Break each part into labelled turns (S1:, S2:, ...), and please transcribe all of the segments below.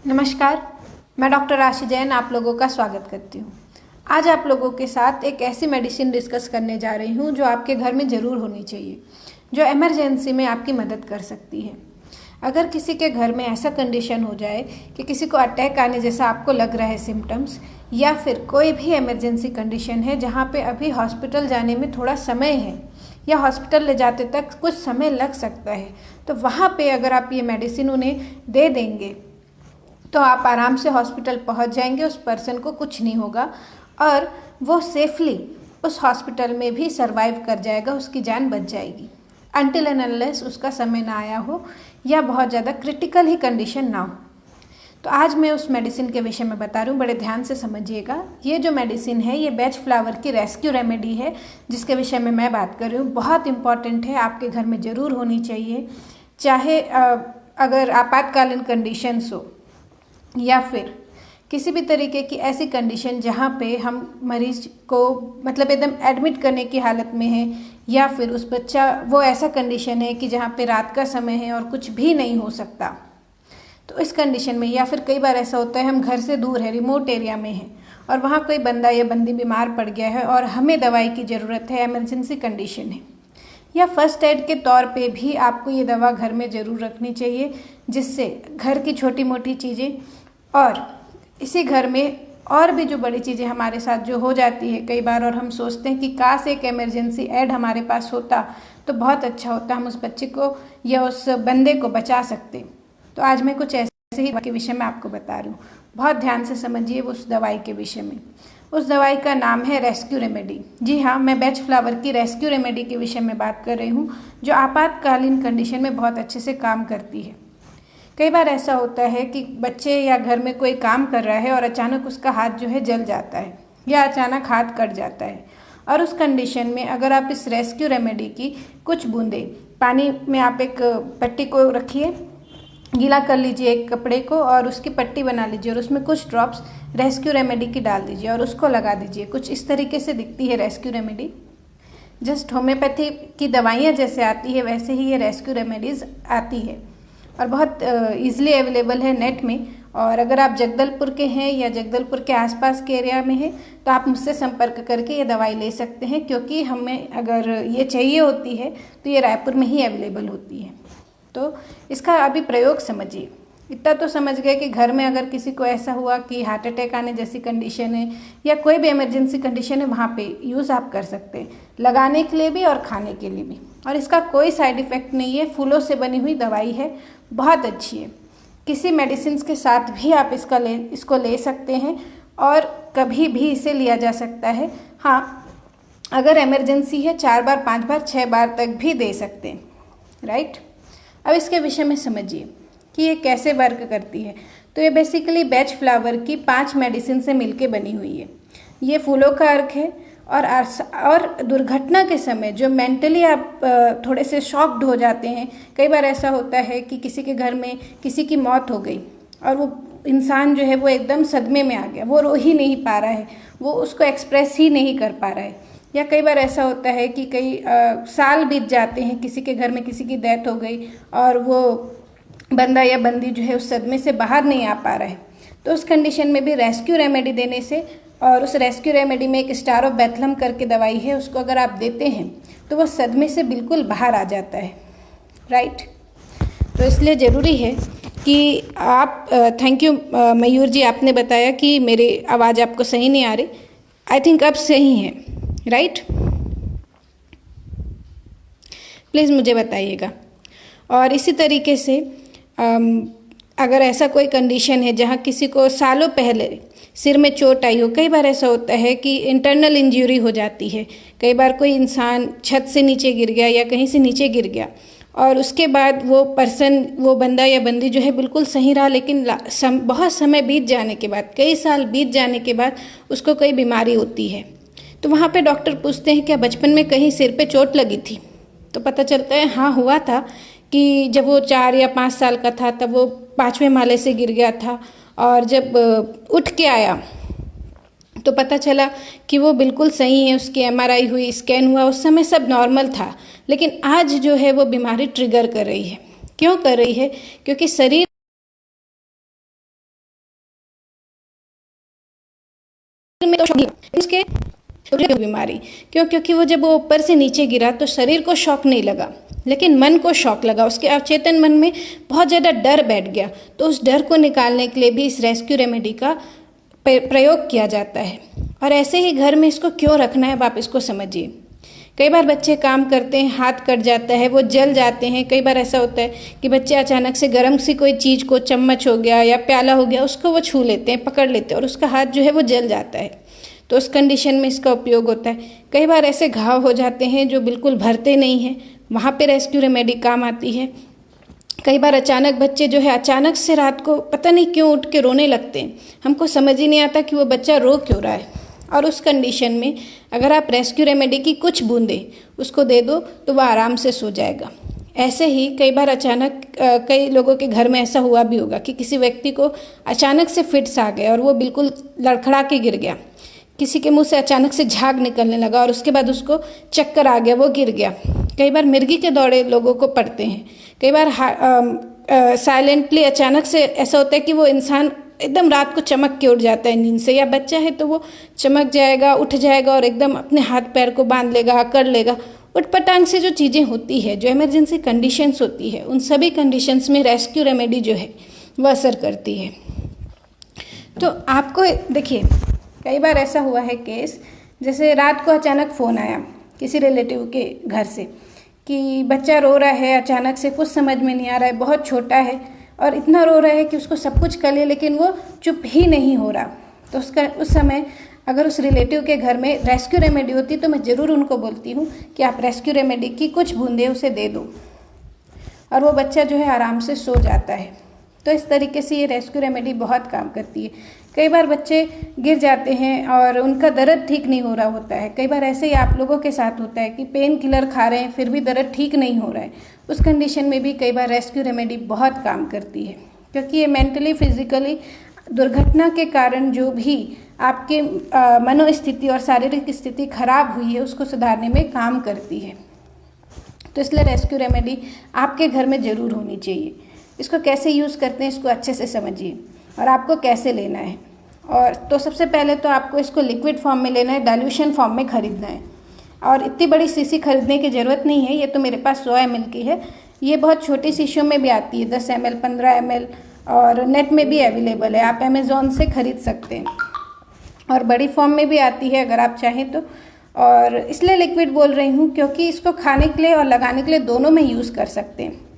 S1: नमस्कार, मैं डॉक्टर आशी जैन आप लोगों का स्वागत करती हूँ। आज आप लोगों के साथ एक ऐसी मेडिसिन डिस्कस करने जा रही हूँ जो आपके घर में ज़रूर होनी चाहिए, जो इमरजेंसी में आपकी मदद कर सकती है। अगर किसी के घर में ऐसा कंडीशन हो जाए कि किसी को अटैक आने जैसा आपको लग रहा है सिम्टम्स, या फिर कोई भी इमरजेंसी कंडीशन है जहाँ पे अभी हॉस्पिटल जाने में थोड़ा समय है या हॉस्पिटल ले जाते तक कुछ समय लग सकता है, तो वहाँ पे अगर आप ये मेडिसिन उन्हें दे देंगे तो आप आराम से हॉस्पिटल पहुंच जाएंगे, उस पर्सन को कुछ नहीं होगा और वो सेफली उस हॉस्पिटल में भी सरवाइव कर जाएगा, उसकी जान बच जाएगी अनटिल एंड अनलेस उसका समय ना आया हो या बहुत ज़्यादा क्रिटिकल ही कंडीशन ना हो। तो आज मैं उस मेडिसिन के विषय में बता रही हूँ, बड़े ध्यान से समझिएगा। ये जो मेडिसिन है ये बेच फ्लावर की रेस्क्यू रेमेडी है जिसके विषय में मैं बात कर रही हूँ। बहुत इंपॉर्टेंट है, आपके घर में ज़रूर होनी चाहिए, चाहे अगर आपातकालीन कंडीशंस हो या फिर किसी भी तरीके की ऐसी कंडीशन जहाँ पे हम मरीज को मतलब एकदम एडमिट करने की हालत में है, या फिर उस बच्चा वो ऐसा कंडीशन है कि जहाँ पे रात का समय है और कुछ भी नहीं हो सकता, तो इस कंडीशन में या फिर कई बार ऐसा होता है हम घर से दूर है, रिमोट एरिया में है और वहाँ कोई बंदा या बंदी बीमार पड़ गया है और हमें दवाई की ज़रूरत है, इमरजेंसी कंडीशन है, या फर्स्ट एड के तौर पे भी आपको ये दवा घर में ज़रूर रखनी चाहिए, जिससे घर की छोटी मोटी चीज़ें और इसी घर में और भी जो बड़ी चीज़ें हमारे साथ जो हो जाती है कई बार और हम सोचते हैं कि काश एक इमरजेंसी एड हमारे पास होता तो बहुत अच्छा होता, हम उस बच्चे को या उस बंदे को बचा सकते। तो आज मैं कुछ ऐसे ही के विषय में आपको बता रही हूँ, बहुत ध्यान से समझिए उस दवाई के विषय में। उस दवाई का नाम है रेस्क्यू रेमेडी। जी हाँ, मैं बेच फ्लावर की रेस्क्यू रेमेडी के विषय में बात कर रही हूँ, जो आपातकालीन कंडीशन में बहुत अच्छे से काम करती है। कई बार ऐसा होता है कि बच्चे या घर में कोई काम कर रहा है और अचानक उसका हाथ जो है जल जाता है या अचानक हाथ कट जाता है, और उस कंडीशन में अगर आप इस रेस्क्यू रेमेडी की कुछ बूंदें पानी में आप एक पट्टी को रखिए, गीला कर लीजिए एक कपड़े को और उसकी पट्टी बना लीजिए और उसमें कुछ ड्रॉप्स रेस्क्यू रेमेडी की डाल दीजिए और उसको लगा दीजिए। कुछ इस तरीके से दिखती है रेस्क्यू रेमेडी, जस्ट होम्योपैथी की दवाइयाँ जैसे आती है वैसे ही ये रेस्क्यू रेमेडीज़ आती है और बहुत ईजिली अवेलेबल है नेट में। और अगर आप जगदलपुर के हैं या जगदलपुर के आसपास के एरिया में हैं तो आप मुझसे संपर्क करके ये दवाई ले सकते हैं, क्योंकि हमें अगर ये चाहिए होती है तो ये रायपुर में ही अवेलेबल होती है। तो इसका अभी प्रयोग समझिए। इतना तो समझ गए कि घर में अगर किसी को ऐसा हुआ कि हार्ट अटैक आने जैसी कंडीशन है या कोई भी इमरजेंसी कंडीशन है, वहाँ पे यूज़ आप कर सकते हैं, लगाने के लिए भी और खाने के लिए भी। और इसका कोई साइड इफ़ेक्ट नहीं है, फूलों से बनी हुई दवाई है, बहुत अच्छी है। किसी मेडिसिन के साथ भी आप इसको ले सकते हैं और कभी भी इसे लिया जा सकता है। हाँ, अगर इमरजेंसी है 4 बार 5 बार 6 बार तक भी दे सकते हैं, राइट। अब इसके विषय में समझिए कि ये कैसे वर्क करती है। तो ये बेसिकली बेच फ्लावर की 5 मेडिसिन से मिलके बनी हुई है। ये फूलों का अर्क है और दुर्घटना के समय जो मेंटली आप थोड़े से शॉक्ड हो जाते हैं, कई बार ऐसा होता है कि किसी के घर में किसी की मौत हो गई और वो इंसान जो है वो एकदम सदमे में आ गया, वो रो ही नहीं पा रहा है, वो उसको एक्सप्रेस ही नहीं कर पा रहा है। या कई बार ऐसा होता है कि कई साल बीत जाते हैं, किसी के घर में किसी की डेथ हो गई और वो बंदा या बंदी जो है उस सदमे से बाहर नहीं आ पा रहा है, तो उस कंडीशन में भी रेस्क्यू रेमेडी देने से, और उस रेस्क्यू रेमेडी में एक स्टार ऑफ बेथलम करके दवाई है, उसको अगर आप देते हैं तो वो सदमे से बिल्कुल बाहर आ जाता है, राइट। तो इसलिए ज़रूरी है कि आप थैंक यू मयूर जी, आपने बताया कि मेरी आवाज़ आपको सही नहीं आ रही। आई थिंक अब सही है, राइट। प्लीज़ मुझे बताइएगा। और इसी तरीके से अगर ऐसा कोई कंडीशन है जहाँ किसी को सालों पहले सिर में चोट आई हो, कई बार ऐसा होता है कि इंटरनल इंजरी हो जाती है, कई बार कोई इंसान छत से नीचे गिर गया या कहीं से नीचे गिर गया और उसके बाद वो बंदा या बंदी जो है बिल्कुल सही रहा, लेकिन बहुत समय बीत जाने के बाद, कई साल बीत जाने के बाद उसको कोई बीमारी होती है, तो वहाँ पे डॉक्टर पूछते हैं क्या बचपन में कहीं सिर पे चोट लगी थी? तो पता चलता है हाँ हुआ था कि जब वो 4 या 5 साल का था तब वो 5वें माले से गिर गया था, और जब उठ के आया तो पता चला कि वो बिल्कुल सही है, उसकी MRI हुई, स्कैन हुआ, उस समय सब नॉर्मल था। लेकिन आज जो है वो बीमारी ट्रिगर कर रही है। क्यों कर रही है? क्योंकि शरीर में तो उसके बीमारी क्योंकि वो जब वो ऊपर से नीचे गिरा तो शरीर को शॉक नहीं लगा, लेकिन मन को शॉक लगा। उसके अवचेतन मन में बहुत ज़्यादा डर बैठ गया। तो उस डर को निकालने के लिए भी इस रेस्क्यू रेमेडी का प्रयोग किया जाता है। और ऐसे ही घर में इसको क्यों रखना है, अब आप इसको समझिए। कई बार बच्चे काम करते हैं, हाथ कट जाता है, वो जल जाते हैं। कई बार ऐसा होता है कि बच्चे अचानक से गर्म सी कोई चीज़ को, चम्मच हो गया या प्याला हो गया, उसको वो छू लेते हैं, पकड़ लेते हैं और उसका हाथ जो है वो जल जाता है। तो उस कंडीशन में इसका उपयोग होता है। कई बार ऐसे घाव हो जाते हैं जो बिल्कुल भरते नहीं हैं, वहाँ पे रेस्क्यू रेमेडी काम आती है। कई बार अचानक बच्चे जो है अचानक से रात को पता नहीं क्यों उठ के रोने लगते हैं, हमको समझ ही नहीं आता कि वो बच्चा रो क्यों रहा है। और उस कंडीशन में अगर आप रेस्क्यू रेमेडी की कुछ बूंदें उसको दे दो तो वह आराम से सो जाएगा। ऐसे ही कई बार अचानक कई लोगों के घर में ऐसा हुआ भी होगा कि किसी व्यक्ति को अचानक से फिट्स आ गए और वो बिल्कुल लड़खड़ा के गिर गया। किसी के मुंह से अचानक से झाग निकलने लगा और उसके बाद उसको चक्कर आ गया, वो गिर गया। कई बार मिर्गी के दौरे लोगों को पड़ते हैं। कई बार साइलेंटली अचानक से ऐसा होता है कि वो इंसान एकदम रात को चमक के उठ जाता है नींद से, या बच्चा है तो वो चमक जाएगा, उठ जाएगा और एकदम अपने हाथ पैर को बांध लेगा, कर लेगा। उठपटांग से जो चीज़ें होती है, जो इमरजेंसी कंडीशंस होती है, उन सभी कंडीशंस में रेस्क्यू रेमेडी जो है वह असर करती है। तो आपको देखिए, कई बार ऐसा हुआ है केस, जैसे रात को अचानक फ़ोन आया किसी रिलेटिव के घर से कि बच्चा रो रहा है, अचानक से कुछ समझ में नहीं आ रहा है, बहुत छोटा है और इतना रो रहा है कि उसको सब कुछ कर ले लेकिन वो चुप ही नहीं हो रहा। तो उस समय अगर उस रिलेटिव के घर में रेस्क्यू रेमेडी होती तो मैं ज़रूर उनको बोलती हूँ कि आप रेस्क्यू रेमेडी की कुछ बूंदें उसे दे दो और वो बच्चा जो है आराम से सो जाता है। तो इस तरीके से ये रेस्क्यू रेमेडी बहुत काम करती है। कई बार बच्चे गिर जाते हैं और उनका दर्द ठीक नहीं हो रहा होता है। कई बार ऐसे ही आप लोगों के साथ होता है कि पेन किलर खा रहे हैं फिर भी दर्द ठीक नहीं हो रहा है। उस कंडीशन में भी कई बार रेस्क्यू रेमेडी बहुत काम करती है, क्योंकि ये मेंटली फिजिकली दुर्घटना के कारण जो भी आपके मनोस्थिति और शारीरिक स्थिति खराब हुई है उसको सुधारने में काम करती है। तो इसलिए रेस्क्यू रेमेडी आपके घर में ज़रूर होनी चाहिए। इसको कैसे यूज़ करते हैं इसको अच्छे से समझिए और आपको कैसे लेना है। और तो सबसे पहले तो आपको इसको लिक्विड फॉर्म में लेना है, डाइल्यूशन फॉर्म में ख़रीदना है। और इतनी बड़ी शीशी खरीदने की ज़रूरत नहीं है, ये तो मेरे पास 100 ml की है। ये बहुत छोटी शीशियों में भी आती है, 10 ml, 15 ml, और नेट में भी अवेलेबल है, आप अमेज़ॉन से ख़रीद सकते हैं। और बड़ी फॉर्म में भी आती है अगर आप चाहें तो। और इसलिए लिक्विड बोल रही हूँ क्योंकि इसको खाने के लिए और लगाने के लिए दोनों में यूज़ कर सकते हैं।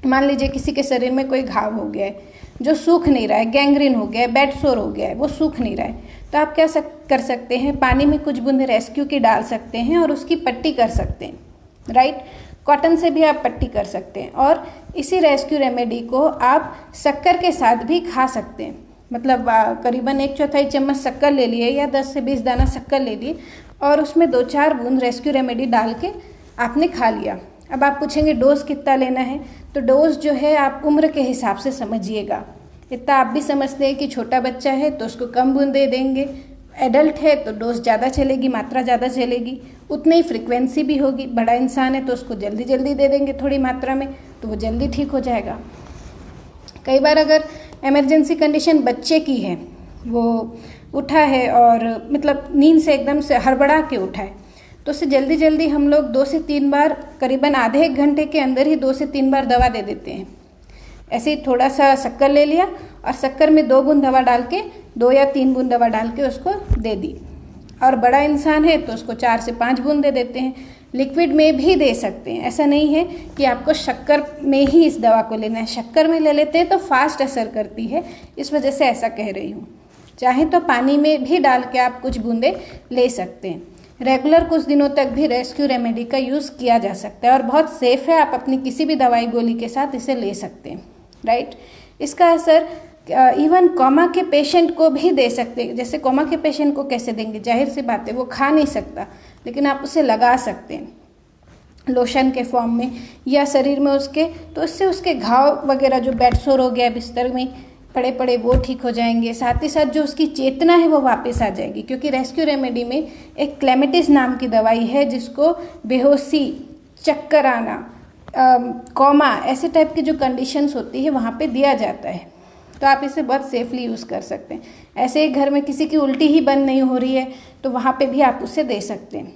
S1: मान लीजिए किसी के शरीर में कोई घाव हो गया है जो सूख नहीं रहा है, गैंग्रीन हो गया है, बेड सोर हो गया है, वो सूख नहीं रहा है, तो आप क्या कर सकते हैं, पानी में कुछ बूंदे रेस्क्यू की डाल सकते हैं और उसकी पट्टी कर सकते हैं। राइट, कॉटन से भी आप पट्टी कर सकते हैं। और इसी रेस्क्यू रेमेडी को आप शक्कर के साथ भी खा सकते हैं। मतलब करीबन 1/4 चम्मच शक्कर ले लिए या 10 से 20 दाना शक्कर ले लिए और उसमें 2-4 बूंद रेस्क्यू रेमेडी डाल के आपने खा लिया। अब आप पूछेंगे डोज कितना लेना है, तो डोज जो है आप उम्र के हिसाब से समझिएगा। इतना आप भी समझते हैं कि छोटा बच्चा है तो उसको कम बूंदे देंगे, एडल्ट है तो डोज ज़्यादा चलेगी, मात्रा ज़्यादा चलेगी, उतनी ही फ्रिक्वेंसी भी होगी। बड़ा इंसान है तो उसको जल्दी जल्दी दे देंगे थोड़ी मात्रा में, तो वो जल्दी ठीक हो जाएगा। कई बार अगर इमरजेंसी कंडीशन बच्चे की है, वो उठा है और मतलब नींद से एकदम से हड़बड़ा के उठा है, तो उसे जल्दी जल्दी हम लोग 2 से 3 बार, करीबन आधे 1 घंटे के अंदर ही 2 से 3 बार दवा दे देते हैं। ऐसे ही थोड़ा सा शक्कर ले लिया और शक्कर में 2 बूंद दवा डाल के, 2 या 3 बूंद दवा डाल के उसको दे दी। और बड़ा इंसान है तो उसको 4 से 5 बूंद दे देते हैं। लिक्विड में भी दे सकते हैं, ऐसा नहीं है कि आपको शक्कर में ही इस दवा को लेना है। शक्कर में ले लेते हैं तो फास्ट असर करती है, इस वजह से ऐसा कह रही हूँ। चाहे तो पानी में भी डाल के आप कुछ बूंदे ले सकते हैं। रेगुलर कुछ दिनों तक भी रेस्क्यू रेमेडी का यूज़ किया जा सकता है और बहुत सेफ़ है। आप अपनी किसी भी दवाई गोली के साथ इसे ले सकते हैं। राइट, इसका असर इवन कोमा के पेशेंट को भी दे सकते हैं। जैसे कोमा के पेशेंट को कैसे देंगे, जाहिर सी बात है वो खा नहीं सकता, लेकिन आप उसे लगा सकते हैं लोशन के फॉर्म में या शरीर में उसके, तो उससे उसके घाव वगैरह जो बेड सोर हो गया बिस्तर में पड़े पड़े वो ठीक हो जाएंगे। साथ ही साथ जो उसकी चेतना है वो वापस आ जाएगी, क्योंकि रेस्क्यू रेमेडी में एक क्लेमेटिस नाम की दवाई है जिसको बेहोशी, चक्कर आना, कोमा, ऐसे टाइप की जो कंडीशंस होती है वहाँ पे दिया जाता है। तो आप इसे बहुत सेफली यूज़ कर सकते हैं। ऐसे ही घर में किसी की उल्टी ही बंद नहीं हो रही है तो वहाँ पे भी आप उसे दे सकते हैं।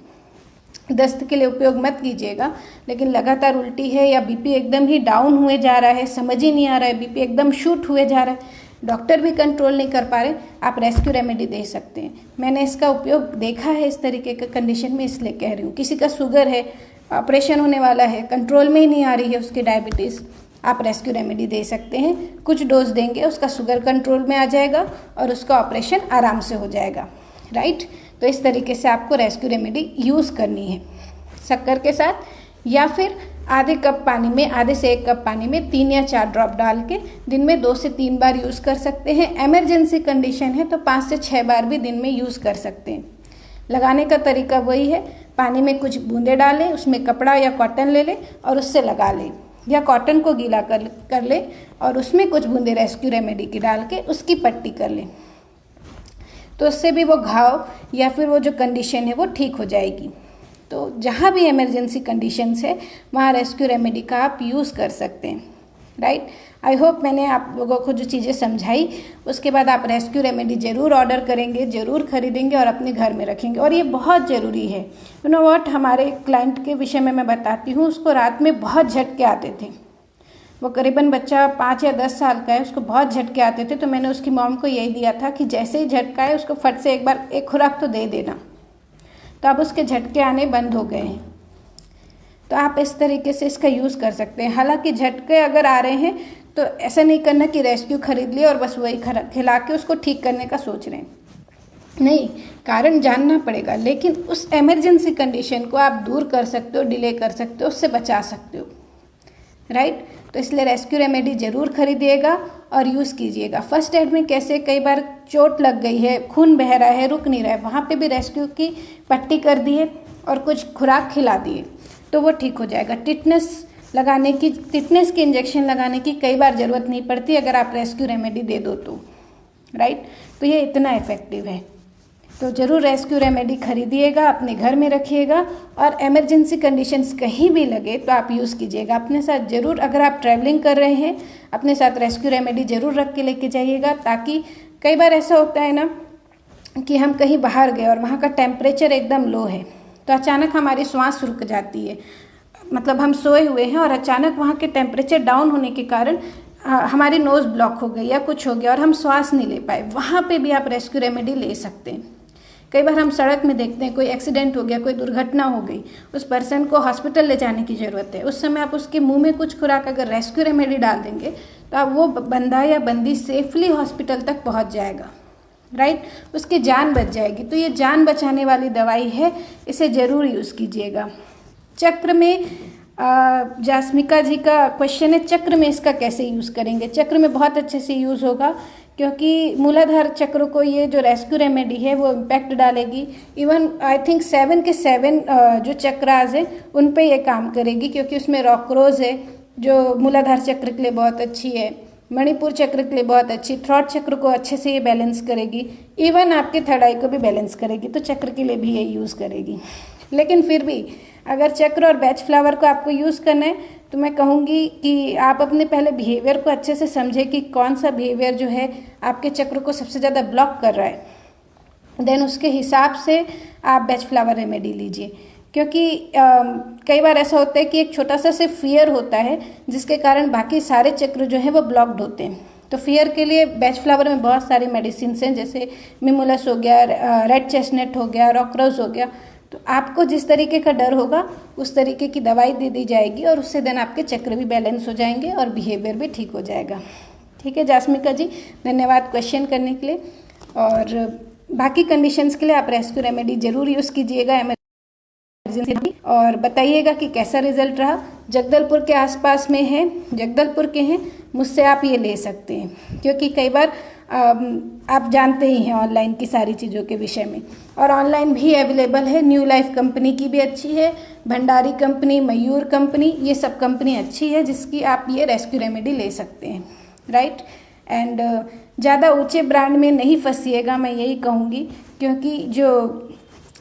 S1: दस्त के लिए उपयोग मत कीजिएगा, लेकिन लगातार उल्टी है या बीपी एकदम ही डाउन हुए जा रहा है, समझ ही नहीं आ रहा है, बीपी एकदम शूट हुए जा रहा है, डॉक्टर भी कंट्रोल नहीं कर पा रहे, आप रेस्क्यू रेमेडी दे सकते हैं। मैंने इसका उपयोग देखा है इस तरीके के कंडीशन में, इसलिए कह रही हूँ। किसी का शुगर है, ऑपरेशन होने वाला है, कंट्रोल में ही नहीं आ रही है उसकी डायबिटीज़, आप रेस्क्यू रेमेडी दे सकते हैं। कुछ डोज देंगे, उसका शुगर कंट्रोल में आ जाएगा और उसका ऑपरेशन आराम से हो जाएगा, राइट। तो इस तरीके से आपको रेस्क्यू रेमेडी यूज़ करनी है शक्कर के साथ, या फिर आधे कप पानी में, आधे से 1 कप पानी में 3 या 4 ड्रॉप डाल के दिन में 2 से 3 बार यूज़ कर सकते हैं। एमरजेंसी कंडीशन है तो 5 से 6 बार भी दिन में यूज़ कर सकते हैं। लगाने का तरीका वही है, पानी में कुछ बूंदे डालें, उसमें कपड़ा या कॉटन ले लें और उससे लगा लें, या कॉटन को गीला कर लें और उसमें कुछ बूंदे रेस्क्यू रेमेडी की डाल के उसकी पट्टी कर लें, तो उससे भी वो घाव या फिर वो जो कंडीशन है वो ठीक हो जाएगी। तो जहाँ भी इमरजेंसी कंडीशंस है वहाँ रेस्क्यू रेमेडी का आप यूज़ कर सकते हैं, राइट। आई होप मैंने आप लोगों को जो चीज़ें समझाई उसके बाद आप रेस्क्यू रेमेडी ज़रूर ऑर्डर करेंगे, ज़रूर खरीदेंगे और अपने घर में रखेंगे। और ये बहुत ज़रूरी है। यू नो व्हाट, हमारे क्लाइंट के विषय में मैं बताती हूँ, उसको रात में बहुत झटके आते थे। वो करीबन बच्चा 5 या 10 साल का है, उसको बहुत झटके आते थे। तो मैंने उसकी मॉम को यही दिया था कि जैसे ही झटका है उसको फट से एक बार एक खुराक तो दे देना। तो अब उसके झटके आने बंद हो गए हैं। तो आप इस तरीके से इसका यूज़ कर सकते हैं। हालांकि झटके अगर आ रहे हैं तो ऐसा नहीं करना कि रेस्क्यू खरीद लिया और बस वही खिला के उसको ठीक करने का सोच रहे हैं, नहीं, कारण जानना पड़ेगा। लेकिन उस इमरजेंसी कंडीशन को आप दूर कर सकते हो, डिले कर सकते हो, उससे बचा सकते हो, राइट। तो इसलिए रेस्क्यू रेमेडी ज़रूर खरीदिएगा और यूज़ कीजिएगा। फर्स्ट एड में कैसे, कई बार चोट लग गई है, खून बह रहा है, रुक नहीं रहा है, वहाँ पे भी रेस्क्यू की पट्टी कर दिए और कुछ खुराक खिला दिए तो वो ठीक हो जाएगा। टिटनेस की इंजेक्शन लगाने की कई बार ज़रूरत नहीं पड़ती अगर आप रेस्क्यू रेमेडी दे दो तो, राइट। तो ये इतना इफ़ेक्टिव है। तो ज़रूर रेस्क्यू रेमेडी खरीदिएगा, अपने घर में रखिएगा और इमरजेंसी कंडीशंस कहीं भी लगे तो आप यूज़ कीजिएगा। अपने साथ ज़रूर, अगर आप ट्रैवलिंग कर रहे हैं, अपने साथ रेस्क्यू रेमेडी ज़रूर रख के लेके जाइएगा, ताकि कई बार ऐसा होता है ना कि हम कहीं बाहर गए और वहाँ का टेम्परेचर एकदम लो है तो अचानक हमारी श्वास रुक जाती है। मतलब हम सोए हुए हैं और अचानक वहाँ के टेम्परेचर डाउन होने के कारण हमारी नोज़ ब्लॉक हो गई या कुछ हो गया और हम श्वास नहीं ले पाए, वहाँ पे भी आप रेस्क्यू रेमेडी ले सकते हैं। कई बार हम सड़क में देखते हैं कोई एक्सीडेंट हो गया, कोई दुर्घटना हो गई, उस पर्सन को हॉस्पिटल ले जाने की ज़रूरत है। उस समय आप उसके मुंह में कुछ खुराक अगर रेस्क्यू रेमेडी डाल देंगे तो आप वो बंदा या बंदी सेफली हॉस्पिटल तक पहुंच जाएगा, राइट, उसकी जान बच जाएगी। तो ये जान बचाने वाली दवाई है, इसे ज़रूर यूज़ कीजिएगा। चक्र में जास्मिका जी का क्वेश्चन है, चक्र में इसका कैसे यूज़ करेंगे। चक्र में बहुत अच्छे से यूज़ होगा, क्योंकि मूलाधार चक्र को ये जो रेस्क्यू रेमेडी है वो इम्पैक्ट डालेगी। इवन आई थिंक 7 के 7 जो चक्रास हैं उन पे ये काम करेगी, क्योंकि उसमें रॉक्रोज है जो मूलाधार चक्र के लिए बहुत अच्छी है, मणिपुर चक्र के लिए बहुत अच्छी, थ्रॉट चक्र को अच्छे से ये बैलेंस करेगी, इवन आपके थर्ड आई को भी बैलेंस करेगी। तो चक्र के लिए भी ये यूज़ करेगी। लेकिन फिर भी अगर चक्र और बैच फ्लावर को आपको यूज़ करना है तो मैं कहूँगी कि आप अपने पहले बिहेवियर को अच्छे से समझें कि कौन सा बिहेवियर जो है आपके चक्र को सबसे ज़्यादा ब्लॉक कर रहा है, देन उसके हिसाब से आप बैच फ्लावर रेमेडी लीजिए। क्योंकि कई बार ऐसा होता है कि एक छोटा सा सिर्फ फियर होता है जिसके कारण बाकी सारे चक्र जो है वो ब्लॉक्ड होते हैं। तो फियर के लिए बैच फ्लावर में बहुत सारी मेडिसिन हैं, जैसे मिमुलस हो गया, रेड चेस्टनट हो गया, रॉकरोज हो गया। तो आपको जिस तरीके का डर होगा उस तरीके की दवाई दे दी जाएगी और उससे देन आपके चक्र भी बैलेंस हो जाएंगे और बिहेवियर भी ठीक हो जाएगा। ठीक है जास्मिका जी, धन्यवाद क्वेश्चन करने के लिए। और बाकी कंडीशंस के लिए आप रेस्क्यू रेमेडी ज़रूर यूज़ कीजिएगा और बताइएगा कि कैसा रिजल्ट रहा। जगदलपुर के आसपास में है, जगदलपुर के हैं, मुझसे आप ये ले सकते हैं, क्योंकि कई बार आप जानते ही हैं ऑनलाइन की सारी चीज़ों के विषय में। और ऑनलाइन भी अवेलेबल है, न्यू लाइफ कंपनी की भी अच्छी है, भंडारी कंपनी, मयूर कंपनी, ये सब कंपनी अच्छी है जिसकी आप ये रेस्क्यू रेमेडी ले सकते हैं, राइट। एंड ज़्यादा ऊंचे ब्रांड में नहीं फंसिएगा, मैं यही कहूँगी, क्योंकि जो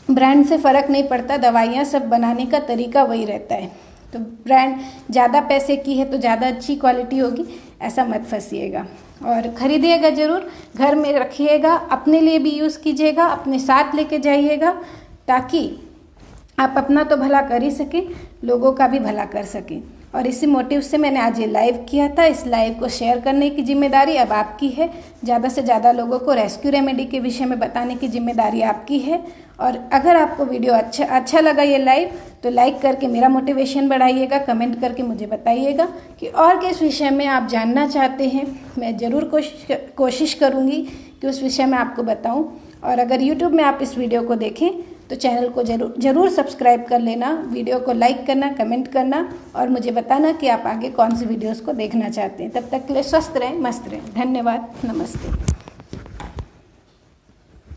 S1: ब्रांड से फ़र्क नहीं पड़ता, दवाइयाँ सब बनाने का तरीका वही रहता है। तो ब्रांड ज़्यादा पैसे की है तो ज़्यादा अच्छी क्वालिटी होगी, ऐसा मत फंसिएगा। और ख़रीदिएगा ज़रूर, घर में रखिएगा, अपने लिए भी यूज़ कीजिएगा, अपने साथ लेके जाइएगा, ताकि आप अपना तो भला कर ही सकें, लोगों का भी भला कर सकें। और इसी मोटिव से मैंने आज ये लाइव किया था। इस लाइव को शेयर करने की जिम्मेदारी अब आपकी है। ज़्यादा से ज़्यादा लोगों को रेस्क्यू रेमेडी के विषय में बताने की जिम्मेदारी आपकी है। और अगर आपको वीडियो अच्छा लगा ये लाइव, तो लाइक करके मेरा मोटिवेशन बढ़ाइएगा, कमेंट करके मुझे बताइएगा कि और किस विषय में आप जानना चाहते हैं। मैं ज़रूर कोशिश करूँगी कि उस विषय में आपको बताऊँ। और अगर यूट्यूब में आप इस वीडियो को देखें तो चैनल को ज़रूर सब्सक्राइब कर लेना, वीडियो को लाइक करना, कमेंट करना और मुझे बताना कि आप आगे कौन सी वीडियोस को देखना चाहते हैं। तब तक के लिए स्वस्थ रहें, मस्त रहें। धन्यवाद, नमस्ते।